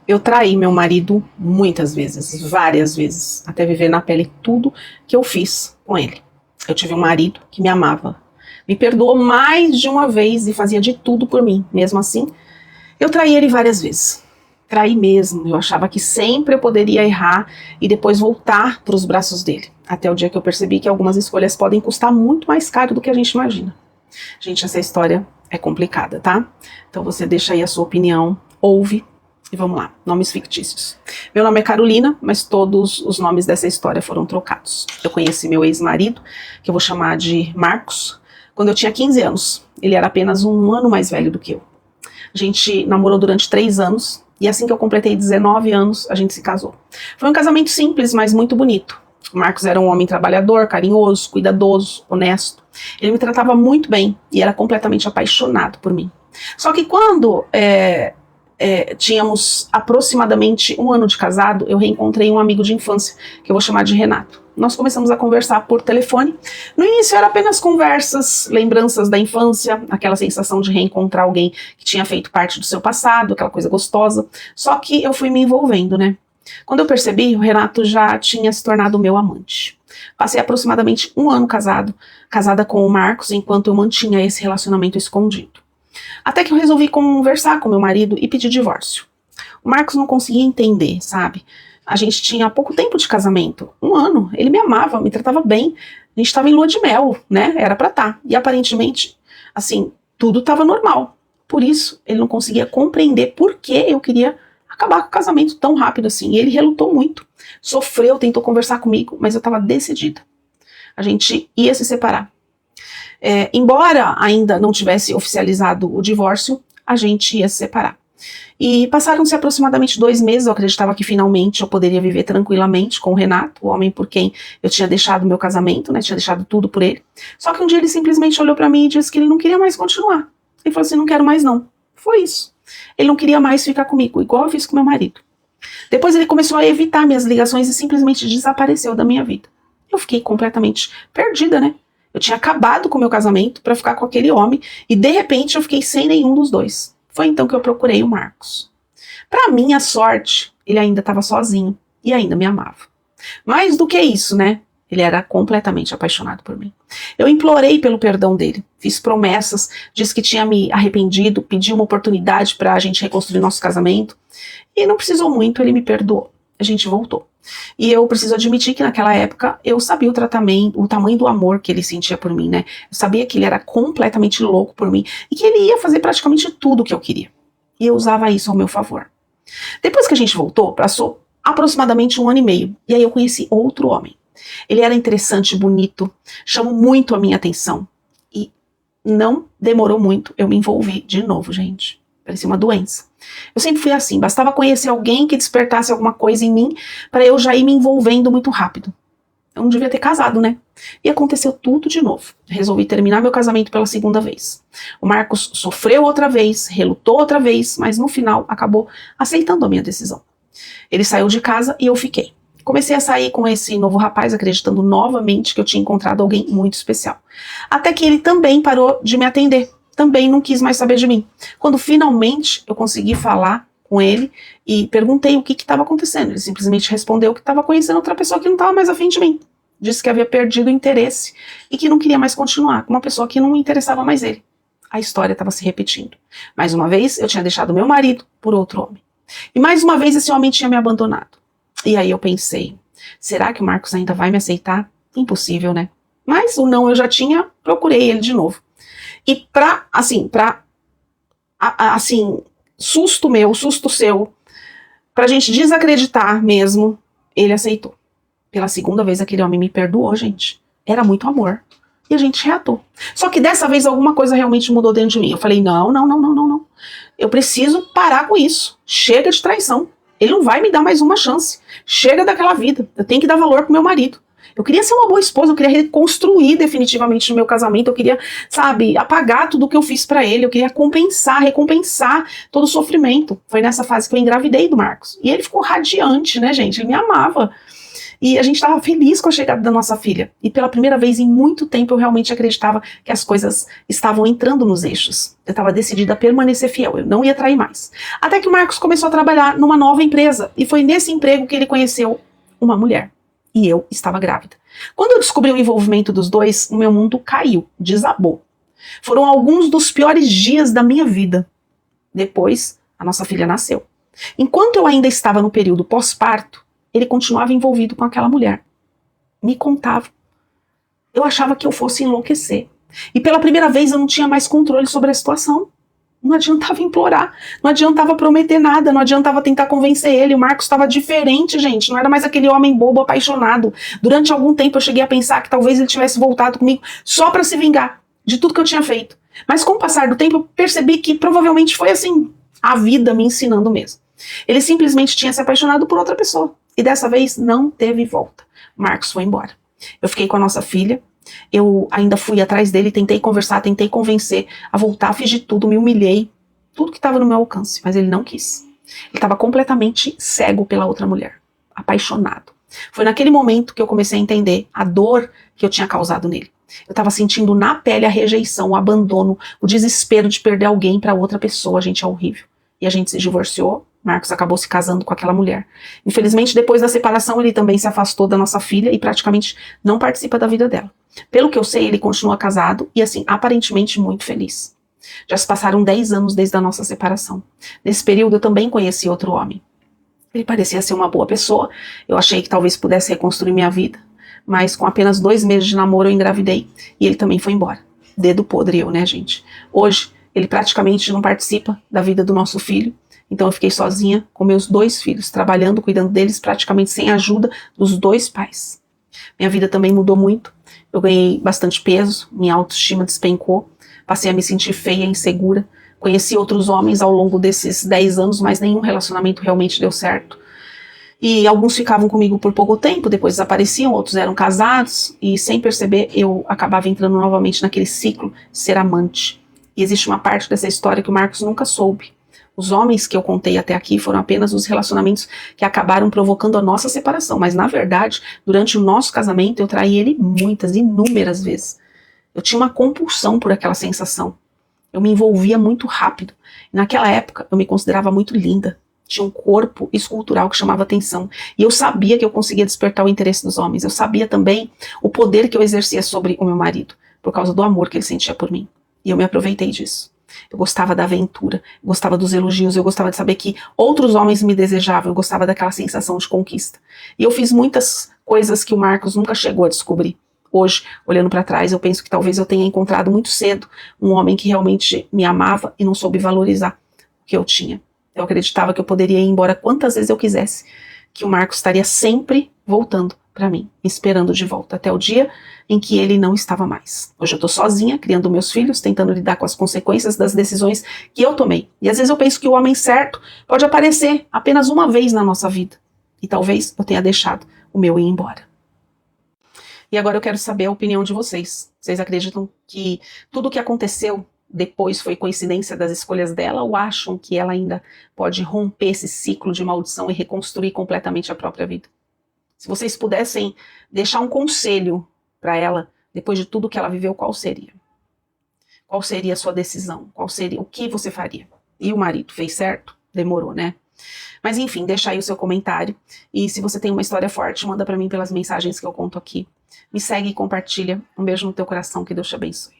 Eu traí meu marido muitas vezes, várias vezes, até viver na pele tudo que eu fiz com ele. Eu tive um marido que me amava, me perdoou mais de uma vez e fazia de tudo por mim. Mesmo assim, eu traí ele várias vezes. Traí mesmo, eu achava que sempre eu poderia errar e depois voltar para os braços dele. Até o dia que eu percebi que algumas escolhas podem custar muito mais caro do que a gente imagina. Gente, essa história é complicada, tá? Então você deixa aí a sua opinião, ouve. E vamos lá, nomes fictícios. Meu nome é Carolina, mas todos os nomes dessa história foram trocados. Eu conheci meu ex-marido, que eu vou chamar de Marcos, quando eu tinha 15 anos. Ele era apenas um ano mais velho do que eu. A gente namorou durante 3 anos, e assim que eu completei 19 anos, a gente se casou. Foi um casamento simples, mas muito bonito. O Marcos era um homem trabalhador, carinhoso, cuidadoso, honesto. Ele me tratava muito bem e era completamente apaixonado por mim. Só que quando tínhamos aproximadamente 1 ano de casado, eu reencontrei um amigo de infância, que eu vou chamar de Renato. Nós começamos a conversar por telefone. No início era apenas conversas, lembranças da infância, aquela sensação de reencontrar alguém que tinha feito parte do seu passado, aquela coisa gostosa. Só que eu fui me envolvendo, né? Quando eu percebi, o Renato já tinha se tornado meu amante. Passei aproximadamente 1 ano casada com o Marcos, enquanto eu mantinha esse relacionamento escondido. Até que eu resolvi conversar com meu marido e pedir divórcio. O Marcos não conseguia entender, sabe? A gente tinha pouco tempo de casamento, 1 ano. Ele me amava, me tratava bem. A gente estava em lua de mel, né? Era pra estar. E aparentemente, assim, tudo estava normal. Por isso, ele não conseguia compreender por que eu queria acabar com o casamento tão rápido assim. E ele relutou muito. Sofreu, tentou conversar comigo, mas eu estava decidida. A gente ia se separar. Embora ainda não tivesse oficializado o divórcio, a gente ia se separar. E passaram-se aproximadamente 2 meses, eu acreditava que finalmente eu poderia viver tranquilamente com o Renato, o homem por quem eu tinha deixado meu casamento, né, tinha deixado tudo por ele. Só que um dia ele simplesmente olhou pra mim e disse que ele não queria mais continuar. Ele falou assim, não quero mais não. Foi isso. Ele não queria mais ficar comigo, igual eu fiz com meu marido. Depois ele começou a evitar minhas ligações e simplesmente desapareceu da minha vida. Eu fiquei completamente perdida, né? Eu tinha acabado com o meu casamento para ficar com aquele homem e de repente eu fiquei sem nenhum dos dois. Foi então que eu procurei o Marcos. Para minha sorte, ele ainda estava sozinho e ainda me amava. Mais do que isso, né? Ele era completamente apaixonado por mim. Eu implorei pelo perdão dele, fiz promessas, disse que tinha me arrependido, pedi uma oportunidade para a gente reconstruir nosso casamento e não precisou muito, ele me perdoou. A gente voltou. E eu preciso admitir que naquela época eu sabia o tamanho do amor que ele sentia por mim, né? Eu sabia que ele era completamente louco por mim e que ele ia fazer praticamente tudo o que eu queria. E eu usava isso ao meu favor. Depois que a gente voltou, passou aproximadamente 1 ano e meio. E aí eu conheci outro homem. Ele era interessante, bonito, chamou muito a minha atenção. E não demorou muito, eu me envolvi de novo, gente. Parecia uma doença. Eu sempre fui assim, bastava conhecer alguém que despertasse alguma coisa em mim para eu já ir me envolvendo muito rápido. Eu não devia ter casado, né? E aconteceu tudo de novo. Resolvi terminar meu casamento pela 2ª vez. O Marcos sofreu outra vez, relutou outra vez, mas no final acabou aceitando a minha decisão. Ele saiu de casa e eu fiquei. Comecei a sair com esse novo rapaz, acreditando novamente que eu tinha encontrado alguém muito especial. Até que ele também parou de me atender. Também não quis mais saber de mim. Quando finalmente eu consegui falar com ele e perguntei o que estava acontecendo, ele simplesmente respondeu que estava conhecendo outra pessoa que não estava mais afim de mim. Disse que havia perdido o interesse e que não queria mais continuar com uma pessoa que não interessava mais ele. A história estava se repetindo. Mais uma vez eu tinha deixado meu marido por outro homem. E mais uma vez esse homem tinha me abandonado. E aí eu pensei, será que o Marcos ainda vai me aceitar? Impossível, né? Mas o não eu já tinha, procurei ele de novo. E susto meu, susto seu, pra gente desacreditar mesmo, ele aceitou. Pela 2ª vez aquele homem me perdoou, gente. Era muito amor. E a gente reatou. Só que dessa vez alguma coisa realmente mudou dentro de mim. Eu falei, não. Eu preciso parar com isso. Chega de traição. Ele não vai me dar mais uma chance. Chega daquela vida. Eu tenho que dar valor pro meu marido. Eu queria ser uma boa esposa, eu queria reconstruir definitivamente o meu casamento, eu queria, sabe, apagar tudo o que eu fiz pra ele, eu queria recompensar todo o sofrimento. Foi nessa fase que eu engravidei do Marcos. E ele ficou radiante, né, gente? Ele me amava. E a gente estava feliz com a chegada da nossa filha. E pela primeira vez em muito tempo eu realmente acreditava que as coisas estavam entrando nos eixos. Eu estava decidida a permanecer fiel, eu não ia trair mais. Até que o Marcos começou a trabalhar numa nova empresa. E foi nesse emprego que ele conheceu uma mulher. E eu estava grávida. Quando eu descobri o envolvimento dos dois, o meu mundo caiu, desabou. Foram alguns dos piores dias da minha vida. Depois, a nossa filha nasceu. Enquanto eu ainda estava no período pós-parto, ele continuava envolvido com aquela mulher. Me contava. Eu achava que eu fosse enlouquecer. E pela primeira vez eu não tinha mais controle sobre a situação. Não adiantava implorar, não adiantava prometer nada, não adiantava tentar convencer ele. O Marcos estava diferente, gente. Não era mais aquele homem bobo, apaixonado. Durante algum tempo eu cheguei a pensar que talvez ele tivesse voltado comigo só para se vingar de tudo que eu tinha feito. Mas com o passar do tempo eu percebi que provavelmente foi assim, a vida me ensinando mesmo. Ele simplesmente tinha se apaixonado por outra pessoa. E dessa vez não teve volta. Marcos foi embora. Eu fiquei com a nossa filha. Eu ainda fui atrás dele, tentei conversar, tentei convencer a voltar, fiz de tudo, me humilhei. Tudo que estava no meu alcance, mas ele não quis. Ele estava completamente cego pela outra mulher. Apaixonado. Foi naquele momento que eu comecei a entender a dor que eu tinha causado nele. Eu estava sentindo na pele a rejeição, o abandono, o desespero de perder alguém para outra pessoa. A gente é horrível. E a gente se divorciou. Marcos acabou se casando com aquela mulher. Infelizmente, depois da separação, ele também se afastou da nossa filha e praticamente não participa da vida dela. Pelo que eu sei, ele continua casado e, assim, aparentemente muito feliz. Já se passaram 10 anos desde a nossa separação. Nesse período, eu também conheci outro homem. Ele parecia ser uma boa pessoa. Eu achei que talvez pudesse reconstruir minha vida. Mas com apenas 2 meses de namoro, eu engravidei. E ele também foi embora. Dedo podre eu, né, gente? Hoje, ele praticamente não participa da vida do nosso filho. Então eu fiquei sozinha com meus 2 filhos, trabalhando, cuidando deles, praticamente sem a ajuda dos 2 pais. Minha vida também mudou muito. Eu ganhei bastante peso, minha autoestima despencou, passei a me sentir feia, insegura. Conheci outros homens ao longo desses 10 anos, mas nenhum relacionamento realmente deu certo. E alguns ficavam comigo por pouco tempo, depois desapareciam, outros eram casados, e sem perceber eu acabava entrando novamente naquele ciclo de ser amante. E existe uma parte dessa história que o Marcos nunca soube. Os homens que eu contei até aqui foram apenas os relacionamentos que acabaram provocando a nossa separação. Mas, na verdade, durante o nosso casamento, eu traí ele inúmeras vezes. Eu tinha uma compulsão por aquela sensação. Eu me envolvia muito rápido. Naquela época, eu me considerava muito linda. Tinha um corpo escultural que chamava atenção. E eu sabia que eu conseguia despertar o interesse dos homens. Eu sabia também o poder que eu exercia sobre o meu marido, por causa do amor que ele sentia por mim. E eu me aproveitei disso. Eu gostava da aventura, eu gostava dos elogios, eu gostava de saber que outros homens me desejavam, eu gostava daquela sensação de conquista. E eu fiz muitas coisas que o Marcos nunca chegou a descobrir. Hoje, olhando para trás, eu penso que talvez eu tenha encontrado muito cedo um homem que realmente me amava e não soube valorizar o que eu tinha. Eu acreditava que eu poderia ir embora quantas vezes eu quisesse, que o Marcos estaria sempre voltando para mim, me esperando de volta, até o dia em que ele não estava mais. Hoje eu estou sozinha, criando meus filhos, tentando lidar com as consequências das decisões que eu tomei. E às vezes eu penso que o homem certo pode aparecer apenas uma vez na nossa vida. E talvez eu tenha deixado o meu ir embora. E agora eu quero saber a opinião de vocês. Vocês acreditam que tudo o que aconteceu depois foi coincidência das escolhas dela, ou acham que ela ainda pode romper esse ciclo de maldição e reconstruir completamente a própria vida? Se vocês pudessem deixar um conselho para ela, depois de tudo que ela viveu, qual seria? Qual seria a sua decisão? Qual seria, o que você faria? E o marido fez certo? Demorou, né? Mas enfim, deixa aí o seu comentário. E se você tem uma história forte, manda para mim pelas mensagens que eu conto aqui. Me segue e compartilha. Um beijo no teu coração, que Deus te abençoe.